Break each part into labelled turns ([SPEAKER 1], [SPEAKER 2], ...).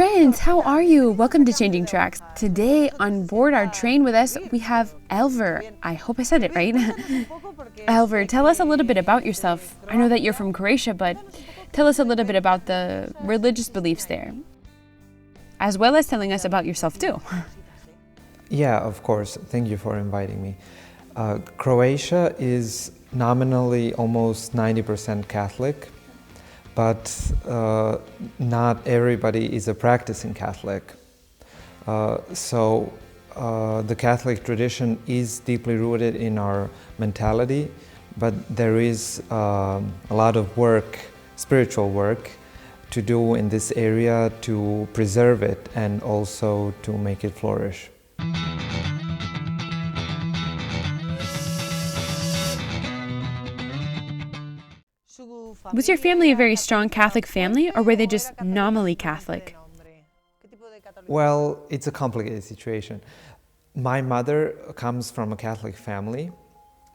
[SPEAKER 1] Friends, how are you? Welcome to Changing Tracks. Today on board our train with us, we have Elvir. I hope I said it right. Elvir, tell us a little bit about yourself. I know that you're from Croatia, but tell us a little bit about the religious beliefs there, as well as telling us about yourself too.
[SPEAKER 2] Yeah, of course. Thank you for inviting me. Croatia is nominally almost 90% Catholic, but not everybody is a practicing Catholic. So the Catholic tradition is deeply rooted in our mentality, but there is a lot of work, spiritual work, to do in this area to preserve it and also to make it flourish.
[SPEAKER 1] Was your family a very strong Catholic family, or were they just nominally Catholic?
[SPEAKER 2] Well, it's a complicated situation. My mother comes from a Catholic family,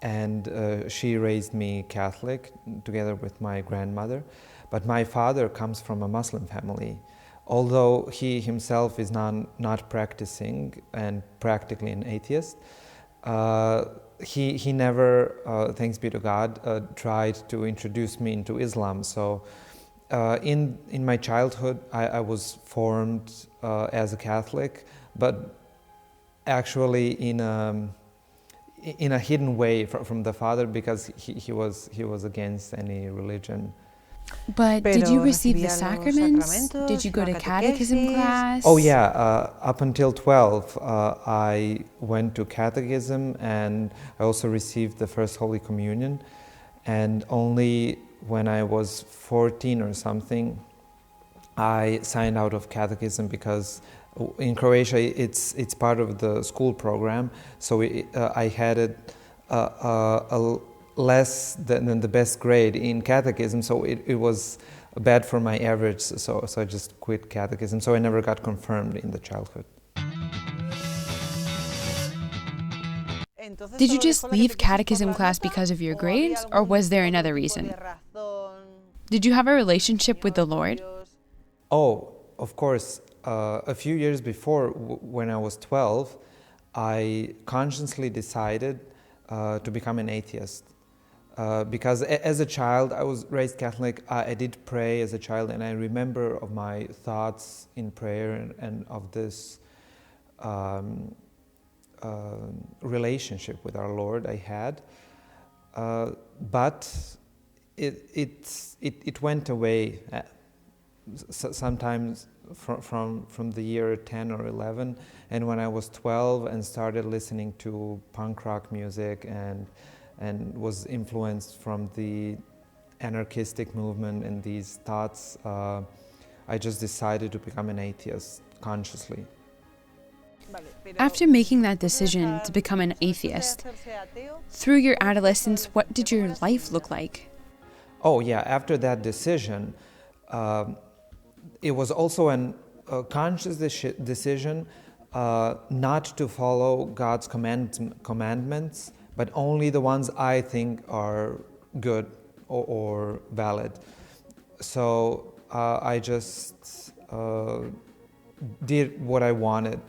[SPEAKER 2] and she raised me Catholic together with my grandmother. But my father comes from a Muslim family. Although he himself is not practicing and practically an atheist, he never, thanks be to God, tried to introduce me into Islam. So in my childhood, I was formed as a Catholic, but actually in a hidden way from the father, because he was against any religion.
[SPEAKER 1] But did you receive the sacraments? Did you go to catechism class?
[SPEAKER 2] Oh yeah, up until 12 I went to catechism, and I also received the first Holy Communion, and only when I was 14 or something I signed out of catechism, because in Croatia it's part of the school program, so I had it less than the best grade in catechism, so it was bad for my average, so I just quit catechism, so I never got confirmed in the childhood.
[SPEAKER 1] Did you just leave catechism class because of your grades, or was there another reason? Did you have a relationship with the Lord?
[SPEAKER 2] Oh, of course. A few years before, when I was 12, I consciously decided to become an atheist. Because as a child, I was raised Catholic. I did pray as a child, and I remember of my thoughts in prayer and of this relationship with our Lord I had. But it went away sometimes from the year 10 or 11, and when I was 12 and started listening to punk rock music and was influenced from the anarchistic movement and these thoughts, I just decided to become an atheist consciously.
[SPEAKER 1] After making that decision to become an atheist, through your adolescence, what did your life look like?
[SPEAKER 2] Oh yeah, after that decision, it was also a conscious decision not to follow God's commandments, but only the ones I think are good or valid. So I just did what I wanted,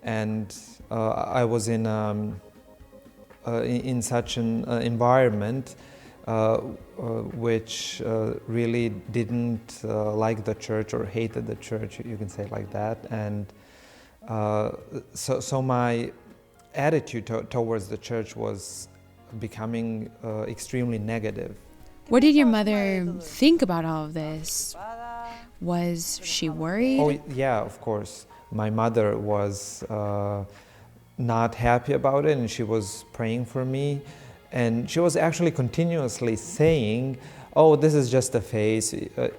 [SPEAKER 2] and I was in such an environment which really didn't like the church or hated the church, you can say it like that, and so my attitude towards the church was becoming extremely negative.
[SPEAKER 1] What did your mother think about all of this? Was she worried?
[SPEAKER 2] Oh yeah, of course. My mother was not happy about it, and she was praying for me, and she was actually continuously saying, oh, this is just a phase,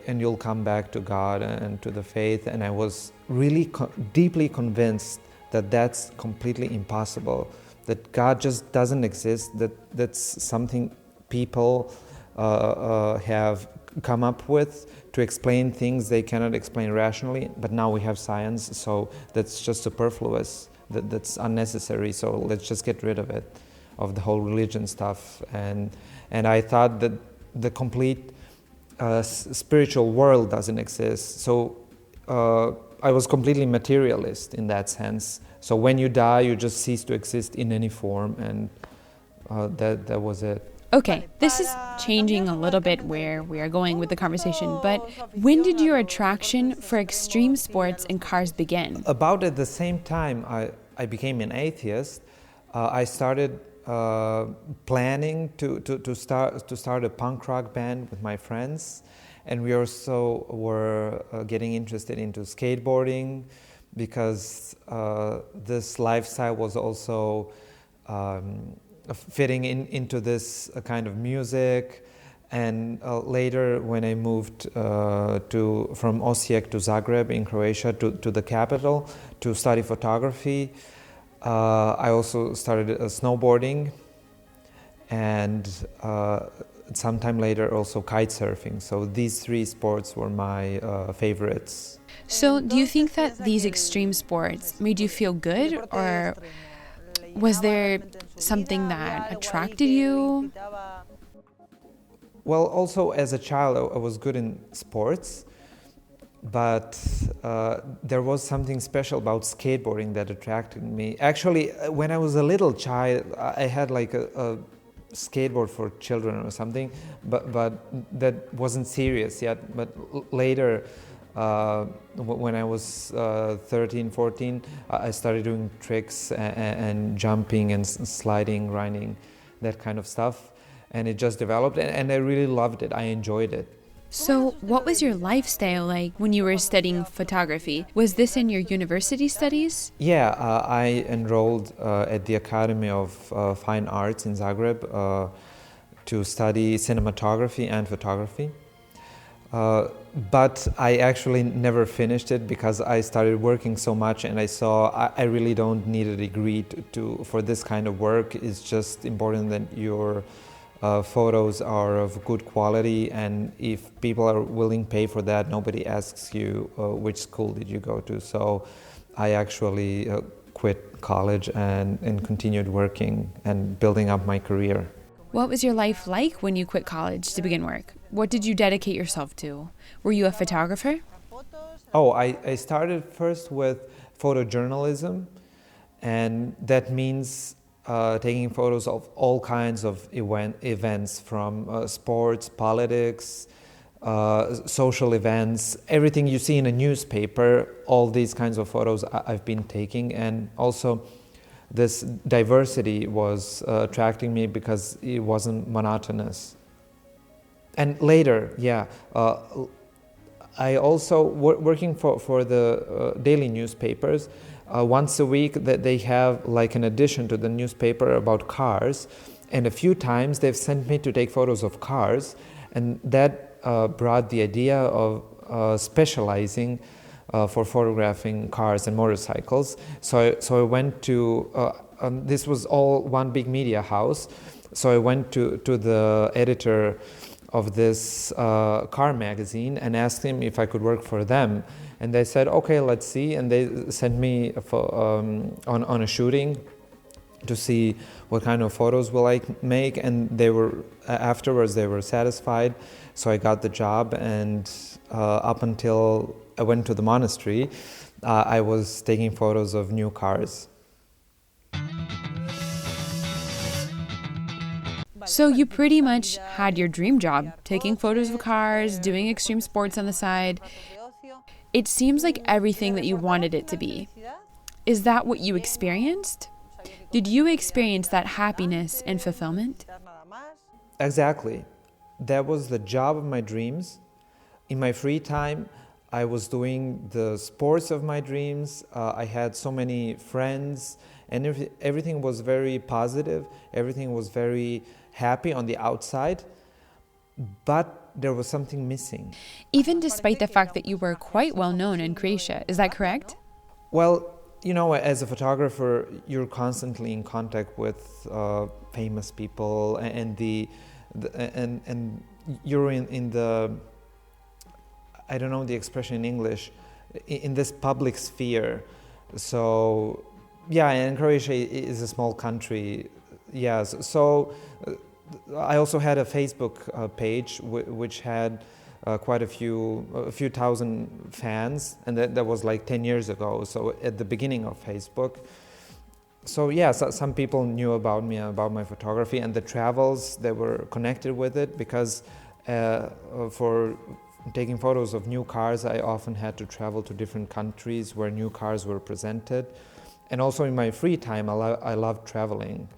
[SPEAKER 2] and you'll come back to God and to the faith. And I was really deeply convinced that that's completely impossible, that God just doesn't exist, that's something people have come up with to explain things they cannot explain rationally, but now we have science, so that's just superfluous, that's unnecessary, so let's just get rid of it, of the whole religion stuff. And I thought that the complete spiritual world doesn't exist, so I was completely materialist in that sense. So when you die, you just cease to exist in any form, and that was it.
[SPEAKER 1] Okay, this is changing a little bit where we are going with the conversation, but when did your attraction for extreme sports and cars begin?
[SPEAKER 2] About at the same time I became an atheist, I started planning to start a punk rock band with my friends, and we also were getting interested into skateboarding because this lifestyle was also fitting into this kind of music. And later, when I moved from Osijek to Zagreb in Croatia to the capital to study photography, I also started snowboarding, and sometime later also kite surfing. So these three sports were my favorites.
[SPEAKER 1] So do you think that these extreme sports made you feel good, or was there something that attracted you?
[SPEAKER 2] Well, also as a child, I was good in sports, but there was something special about skateboarding that attracted me. Actually, when I was a little child, I had like a skateboard for children or something, but that wasn't serious yet. But later, when I was 13, 14, I started doing tricks and jumping and sliding, grinding, that kind of stuff. And it just developed, and I really loved it. I enjoyed it.
[SPEAKER 1] So what was your lifestyle like when you were studying photography? Was this in your university studies?
[SPEAKER 2] Yeah, I enrolled at the Academy of Fine Arts in Zagreb to study cinematography and photography. But I actually never finished it because I started working so much, and I saw I really don't need a degree for this kind of work. It's just important that your photos are of good quality, and if people are willing to pay for that, nobody asks you which school did you go to. So I actually quit college and continued working and building up my career.
[SPEAKER 1] What was your life like when you quit college to begin work? What did you dedicate yourself to? Were you a photographer?
[SPEAKER 2] Oh, I started first with photojournalism, and that means taking photos of all kinds of events from sports, politics, social events, everything you see in a newspaper. All these kinds of photos I've been taking, and also this diversity was attracting me because it wasn't monotonous. And later, I also working for the daily newspapers. Once a week that they have like an edition to the newspaper about cars, and a few times they've sent me to take photos of cars, and that brought the idea of specializing for photographing cars and motorcycles. So I went to this was all one big media house, so I went to the editor of this car magazine and asked him if I could work for them. And they said, okay, let's see. And they sent me on a shooting to see what kind of photos will I make. And they were afterwards they were satisfied. So I got the job, and up until I went to the monastery, I was taking photos of new cars.
[SPEAKER 1] So you pretty much had your dream job, taking photos of cars, doing extreme sports on the side. It seems like everything that you wanted it to be. Is that what you experienced? Did you experience that happiness and fulfillment?
[SPEAKER 2] Exactly. That was the job of my dreams. In my free time, I was doing the sports of my dreams. I had so many friends, and everything was very positive. Everything was very happy on the outside, but there was something missing.
[SPEAKER 1] Even despite the fact that you were quite well known in Croatia, is that correct?
[SPEAKER 2] Well, you know, as a photographer, you're constantly in contact with famous people, and you're in the, I don't know the expression in English, in this public sphere. So, yeah, and Croatia is a small country. Yes, so I also had a Facebook page which had quite a few thousand fans, and that was like 10 years ago, so at the beginning of Facebook. So yeah, some people knew about me, about my photography, and the travels, they were connected with it, because for taking photos of new cars, I often had to travel to different countries where new cars were presented. And also in my free time, I love traveling.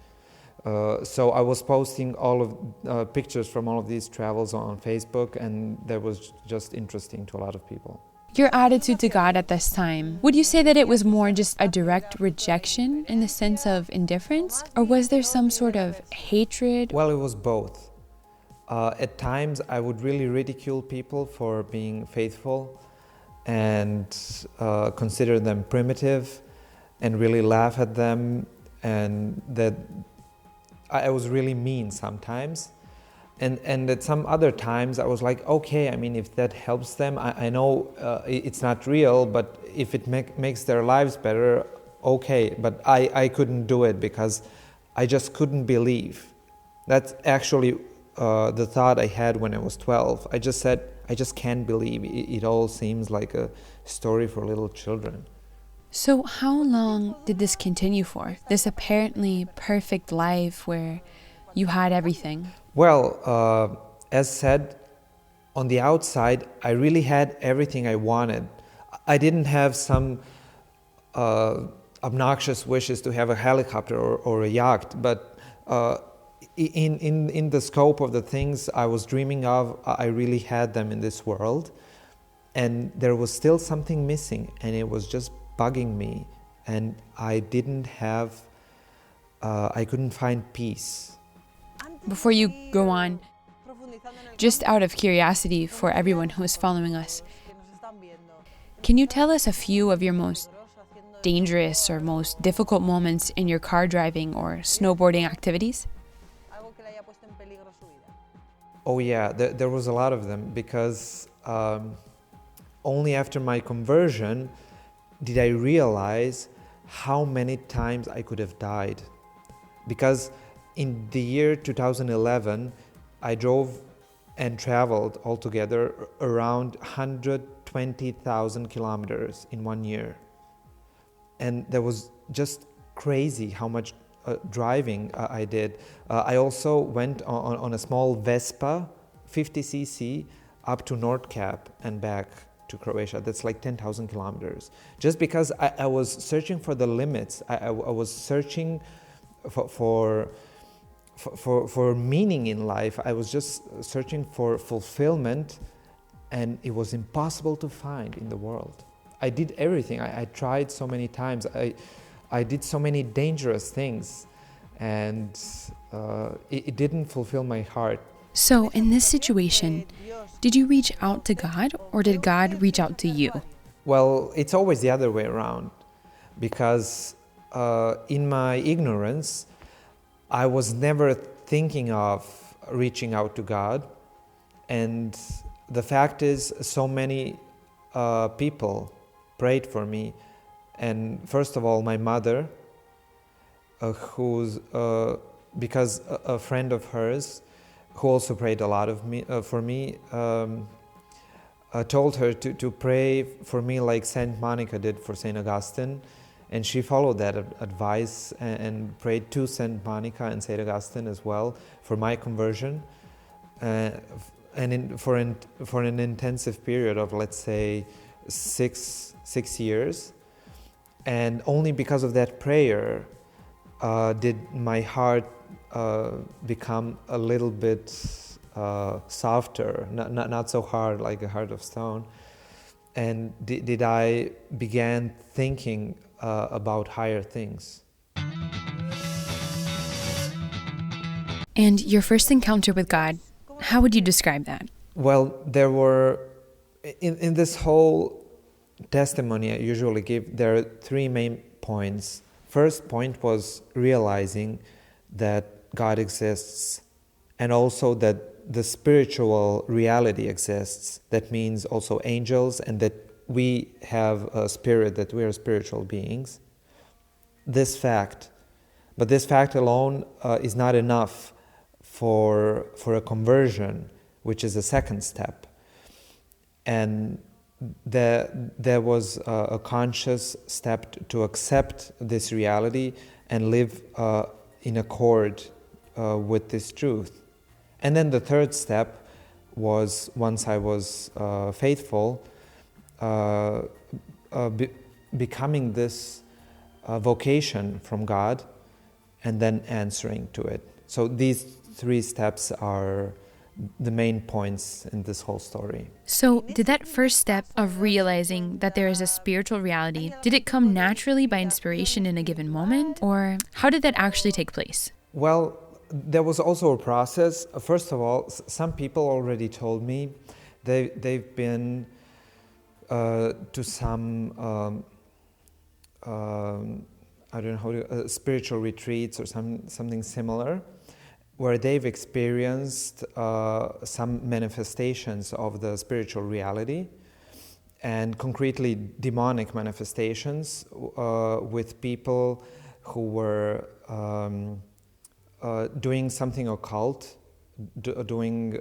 [SPEAKER 2] So I was posting all of pictures from all of these travels on Facebook, and that was just interesting to a lot of people.
[SPEAKER 1] Your attitude to God at this time, would you say that it was more just a direct rejection in the sense of indifference? Or was there some sort of hatred?
[SPEAKER 2] Well, it was both. At times, I would really ridicule people for being faithful and consider them primitive and really laugh at them, and that I was really mean sometimes. And at some other times I was like, okay, I mean, if that helps them, I know it's not real, but if it makes their lives better, okay. But I couldn't do it because I just couldn't believe. That's actually the thought I had when I was 12. I just said, I just can't believe. It all seems like a story for little children.
[SPEAKER 1] So how long did this continue for? This apparently perfect life where you had everything?
[SPEAKER 2] Well, as said, on the outside, I really had everything I wanted. I didn't have some obnoxious wishes to have a helicopter or a yacht, but in the scope of the things I was dreaming of, I really had them in this world. And there was still something missing, and it was just bugging me. And I couldn't find peace.
[SPEAKER 1] Before you go on, just out of curiosity for everyone who is following us, can you tell us a few of your most dangerous or most difficult moments in your car driving or snowboarding activities?
[SPEAKER 2] Oh yeah, there was a lot of them, because only after my conversion did I realize how many times I could have died. Because in the year 2011, I drove and traveled altogether around 120,000 kilometers in 1 year. And that was just crazy how much driving I did. I also went on a small Vespa, 50cc, up to North Cap and back to Croatia. That's like 10,000 kilometers. Just because I was searching for the limits. I was searching for meaning in life. I was just searching for fulfillment, and it was impossible to find in the world. I did everything. I tried so many times. I did so many dangerous things, and it didn't fulfill my heart.
[SPEAKER 1] So in this situation, did you reach out to God, or did God reach out to you?
[SPEAKER 2] Well, it's always the other way around, because in my ignorance, I was never thinking of reaching out to God. And the fact is, so many people prayed for me. And first of all, my mother, because a friend of hers, who also prayed a lot for me, told her to pray for me like Saint Monica did for Saint Augustine. And she followed that advice and prayed to Saint Monica and Saint Augustine as well for my conversion, for an intensive period of, let's say, six years. And only because of that prayer did my heart become a little bit softer, not so hard like a heart of stone. And did I began thinking about higher things.
[SPEAKER 1] And your first encounter with God, how would you describe that?
[SPEAKER 2] Well, there were, in this whole testimony I usually give, there are three main points. First point was realizing that God exists, and also that the spiritual reality exists. That means also angels, and that we have a spirit, that we are spiritual beings. This fact alone is not enough for a conversion, which is a second step. And there was a conscious step to accept this reality and live in accord with this truth. And then the third step was, once I was faithful, becoming this vocation from God and then answering to it. So these three steps are the main points in this whole story.
[SPEAKER 1] So, did that first step of realizing that there is a spiritual reality, did it come naturally by inspiration in a given moment? Or how did that actually take place?
[SPEAKER 2] Well, there was also a process. First of all, some people already told me they've been to some I don't know how to, spiritual retreats or something similar, where they've experienced some manifestations of the spiritual reality, and concretely demonic manifestations with people who were doing something occult, doing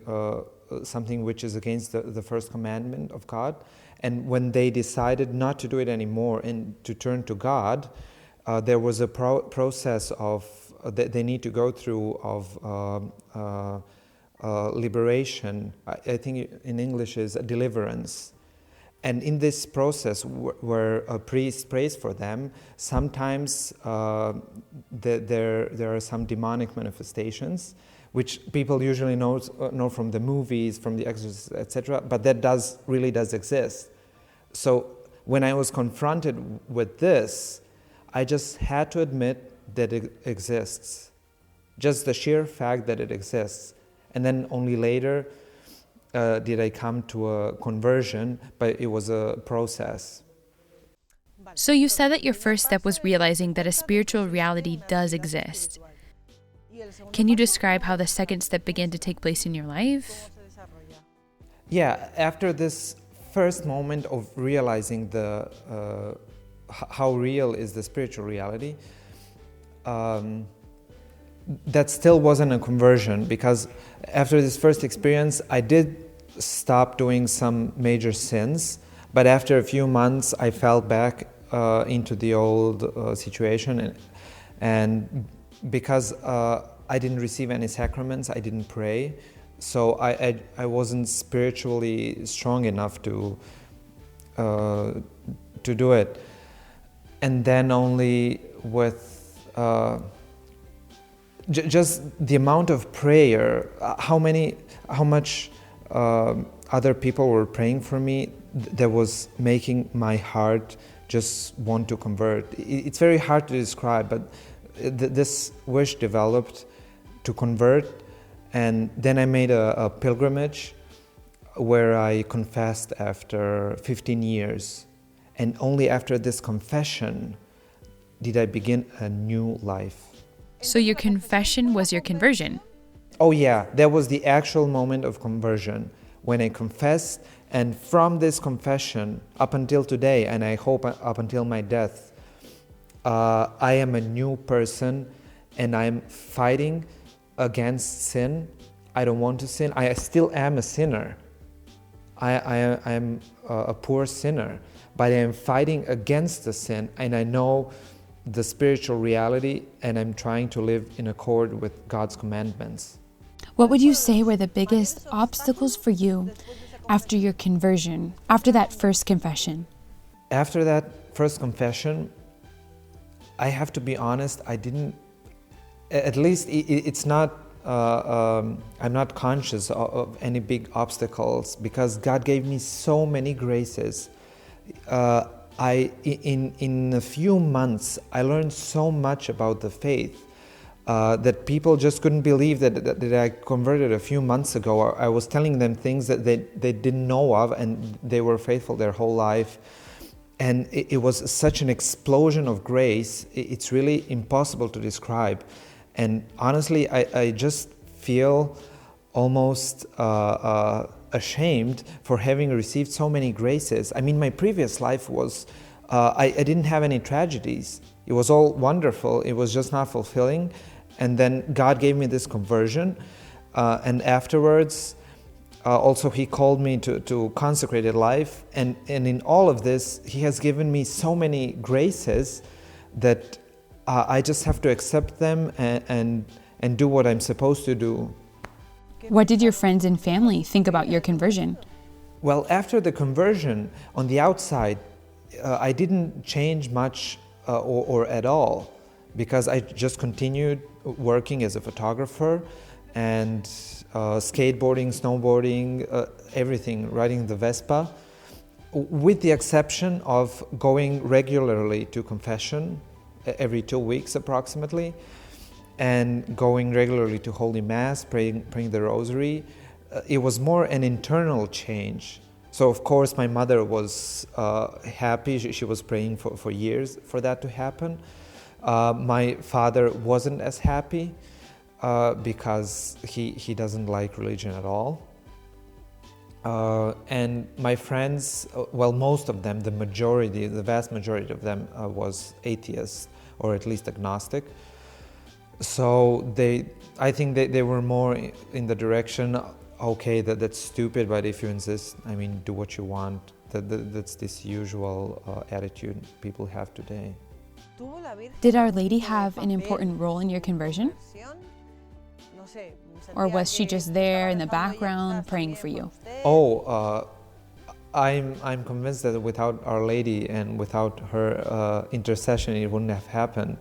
[SPEAKER 2] something which is against the first commandment of God. And when they decided not to do it anymore and to turn to God, there was a process of they need to go through of liberation. I think in English is a deliverance. And in this process where a priest prays for them, sometimes there are some demonic manifestations, which people usually know from the movies, from The Exorcist, etc. But that really does exist. So when I was confronted with this, I just had to admit that it exists. Just the sheer fact that it exists. And then only later did I come to a conversion, but it was a process.
[SPEAKER 1] So you said that your first step was realizing that a spiritual reality does exist. Can you describe how the second step began to take place in your life?
[SPEAKER 2] Yeah, after this first moment of realizing how real is the spiritual reality, that still wasn't a conversion, because after this first experience, I did stop doing some major sins, but after a few months, I fell back into the old situation, and because I didn't receive any sacraments, I didn't pray, so I wasn't spiritually strong enough to do it. And then only with just the amount of prayer, how much other people were praying for me, that was making my heart just want to convert. It's very hard to describe, but this wish developed to convert. And then I made a pilgrimage where I confessed after 15 years. And only after this confession did I begin a new life.
[SPEAKER 1] So your confession was your conversion?
[SPEAKER 2] Oh yeah, that was the actual moment of conversion, when I confessed, and from this confession up until today, and I hope up until my death, I am a new person, and I'm fighting against sin. I don't want to sin. I still am a sinner. I am a poor sinner, but I am fighting against the sin, and I know the spiritual reality, and I'm trying to live in accord with God's commandments.
[SPEAKER 1] What would you say were the biggest obstacles for you after your conversion, after that first confession?
[SPEAKER 2] After that first confession, I have to be honest, I didn't, at least it's not, I'm not conscious of any big obstacles, because God gave me so many graces. In a few months, I learned so much about the faith that people just couldn't believe that I converted a few months ago. I was telling them things that they didn't know of, and they were faithful their whole life. And it was such an explosion of grace, it's really impossible to describe. And honestly, I just feel almost ashamed for having received so many graces. I mean, my previous life was, I didn't have any tragedies. It was all wonderful, it was just not fulfilling. And then God gave me this conversion, and afterwards, Also, he called me to consecrated life, and in all of this, he has given me so many graces that I just have to accept them and do what I'm supposed to do.
[SPEAKER 1] What did your friends and family think about your conversion?
[SPEAKER 2] Well, after the conversion, on the outside, I didn't change much or at all, because I just continued working as a photographer and skateboarding, snowboarding, everything, riding the Vespa, with the exception of going regularly to confession every 2 weeks approximately, and going regularly to Holy Mass, praying the Rosary. It was more an internal change. So of course my mother was happy. She was praying for years for that to happen. My father wasn't as happy because he doesn't like religion at all. And my friends, well, most of them, the vast majority of them was atheist, or at least agnostic. So I think they were more in the direction, okay, that's stupid, but if you insist, I mean, do what you want. That's this usual attitude people have today.
[SPEAKER 1] Did Our Lady have an important role in your conversion? Or was she just there in the background praying for you?
[SPEAKER 2] I'm convinced that without Our Lady and without her intercession, it wouldn't have happened,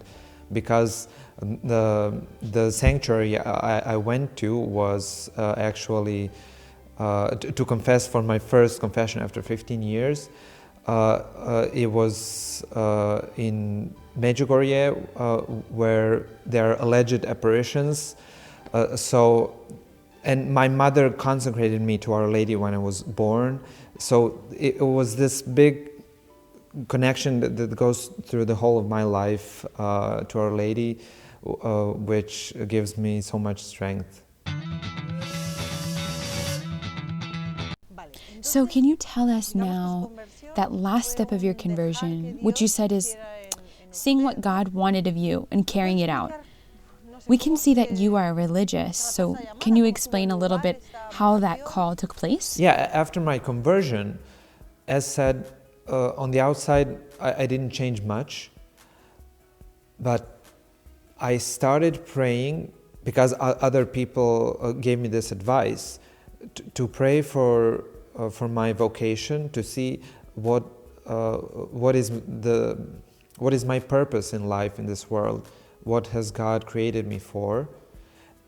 [SPEAKER 2] because the sanctuary I went to was actually to confess for my first confession after 15 years. It was in Medjugorje, where there are alleged apparitions. And my mother consecrated me to Our Lady when I was born. So it was this big connection that goes through the whole of my life to Our Lady, which gives me so much strength.
[SPEAKER 1] So can you tell us now that last step of your conversion, which you said is seeing what God wanted of you and carrying it out? We can see that you are religious, so can you explain a little bit how that call took place?
[SPEAKER 2] Yeah, after my conversion, as said, on the outside, I didn't change much, but I started praying because other people gave me this advice to pray for my vocation, to see what is my purpose in life in this world. What has God created me for?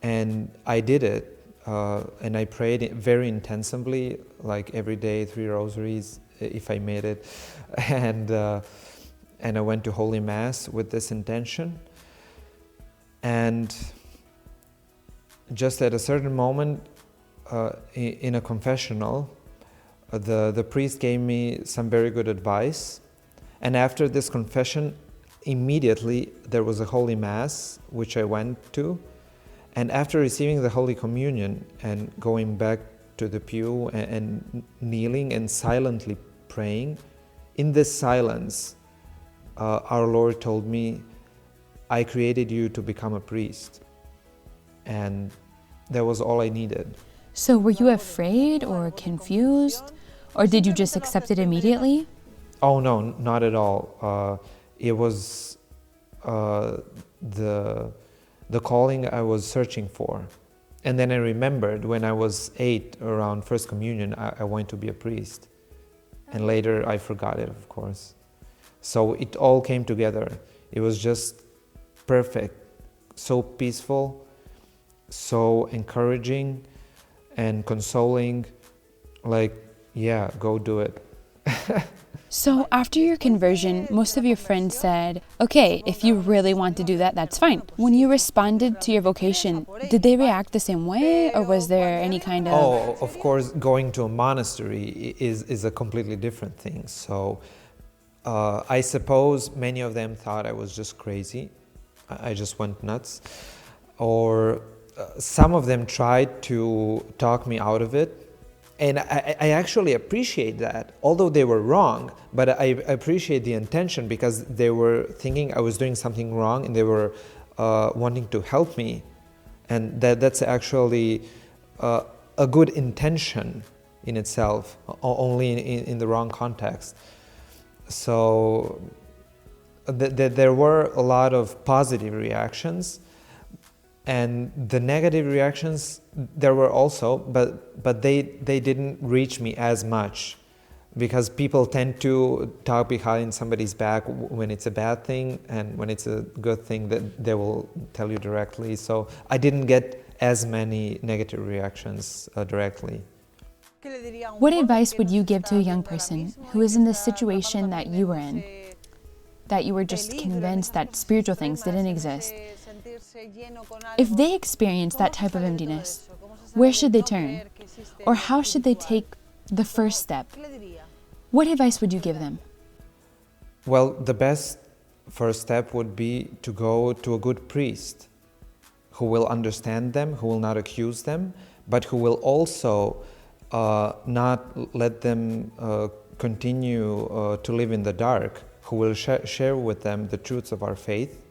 [SPEAKER 2] And I did it, and I prayed very intensively, like every day, 3 rosaries, if I made it, and I went to Holy Mass with this intention. And just at a certain moment, in a confessional, the priest gave me some very good advice, and after this confession, immediately there was a Holy Mass, which I went to, and after receiving the Holy Communion and going back to the pew and kneeling and silently praying, in this silence, our Lord told me, I created you to become a priest. And that was all I needed.
[SPEAKER 1] So were you afraid or confused, or did you just accept it immediately?
[SPEAKER 2] Oh no, not at all. It was the calling I was searching for. And then I remembered when I was 8, around First Communion, I wanted to be a priest. And later I forgot it, of course. So it all came together. It was just perfect, so peaceful, so encouraging and consoling, like, yeah, go do it.
[SPEAKER 1] So after your conversion, most of your friends said, okay, if you really want to do that, that's fine. When you responded to your vocation, did they react the same way, or was there any kind of...
[SPEAKER 2] Oh, of course, going to a monastery is a completely different thing. So I suppose many of them thought I was just crazy. I just went nuts. Or some of them tried to talk me out of it. And I actually appreciate that, although they were wrong, but I appreciate the intention, because they were thinking I was doing something wrong and they were wanting to help me. And that's actually a good intention in itself, only in the wrong context. So there were a lot of positive reactions, and the negative reactions there were also, but they didn't reach me as much, because people tend to talk behind somebody's back when it's a bad thing, and when it's a good thing that they will tell you directly. So I didn't get as many negative reactions directly.
[SPEAKER 1] What advice would you give to a young person who is in the situation that you were in? That you were just convinced that spiritual things didn't exist. If they experience that type of emptiness, where should they turn? Or how should they take the first step? What advice would you give them?
[SPEAKER 2] Well, the best first step would be to go to a good priest who will understand them, who will not accuse them, but who will also not let them continue to live in the dark, who will share with them the truths of our faith.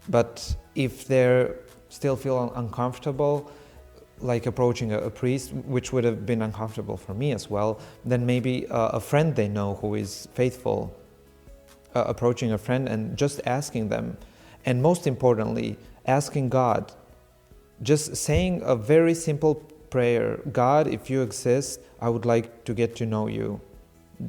[SPEAKER 2] But if they still feel uncomfortable, like approaching a priest, which would have been uncomfortable for me as well, then maybe a friend they know who is faithful, approaching a friend and just asking them. And most importantly, asking God, just saying a very simple prayer: God, if you exist, I would like to get to know you.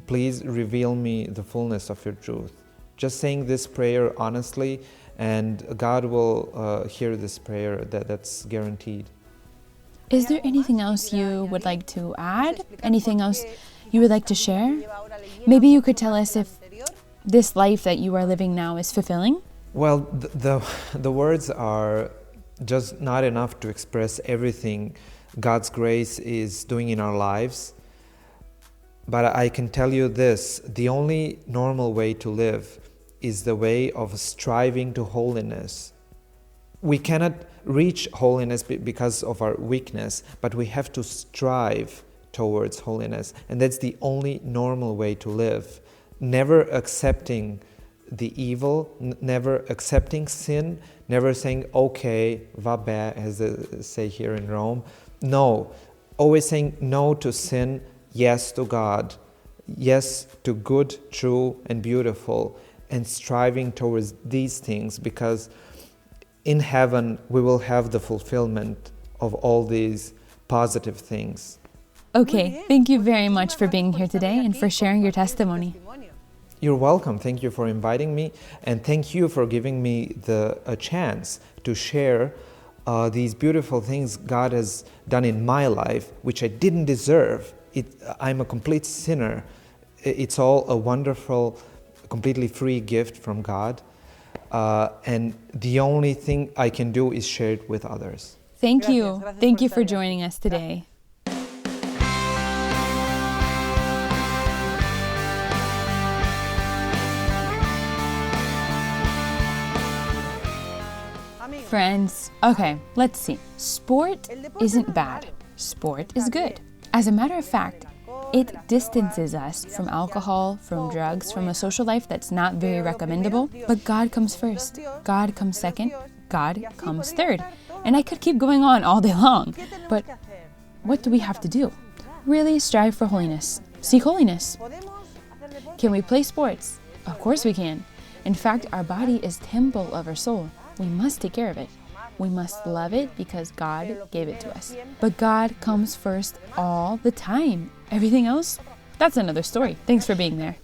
[SPEAKER 2] Please reveal me the fullness of your truth. Just saying this prayer honestly, and God will hear this prayer, that's guaranteed.
[SPEAKER 1] Is there anything else you would like to add? Anything else you would like to share? Maybe you could tell us if this life that you are living now is fulfilling?
[SPEAKER 2] Well, the words are just not enough to express everything God's grace is doing in our lives. But I can tell you this: the only normal way to live is the way of striving to holiness. We cannot reach holiness because of our weakness, but we have to strive towards holiness. And that's the only normal way to live. Never accepting the evil, never accepting sin, never saying, okay, va bene, as they say here in Rome. No, always saying no to sin, yes to God, yes to good, true, and beautiful, and striving towards these things, because in heaven we will have the fulfillment of all these positive things.
[SPEAKER 1] Okay, thank you very much for being here today and for sharing your testimony.
[SPEAKER 2] You're welcome. Thank you for inviting me, and thank you for giving me a chance to share these beautiful things God has done in my life, which I didn't deserve. I'm a complete sinner. It's all a wonderful, completely free gift from God. And the only thing I can do is share it with others.
[SPEAKER 1] Thank you. Thank you for joining us today. Friends, okay, let's see. Sport isn't bad. Sport is good. As a matter of fact, it distances us from alcohol, from drugs, from a social life that's not very recommendable. But God comes first. God comes second. God comes third. And I could keep going on all day long. But what do we have to do? Really strive for holiness. Seek holiness. Can we play sports? Of course we can. In fact, our body is temple of our soul. We must take care of it. We must love it because God gave it to us. But God comes first all the time. Everything else, that's another story. Thanks for being there.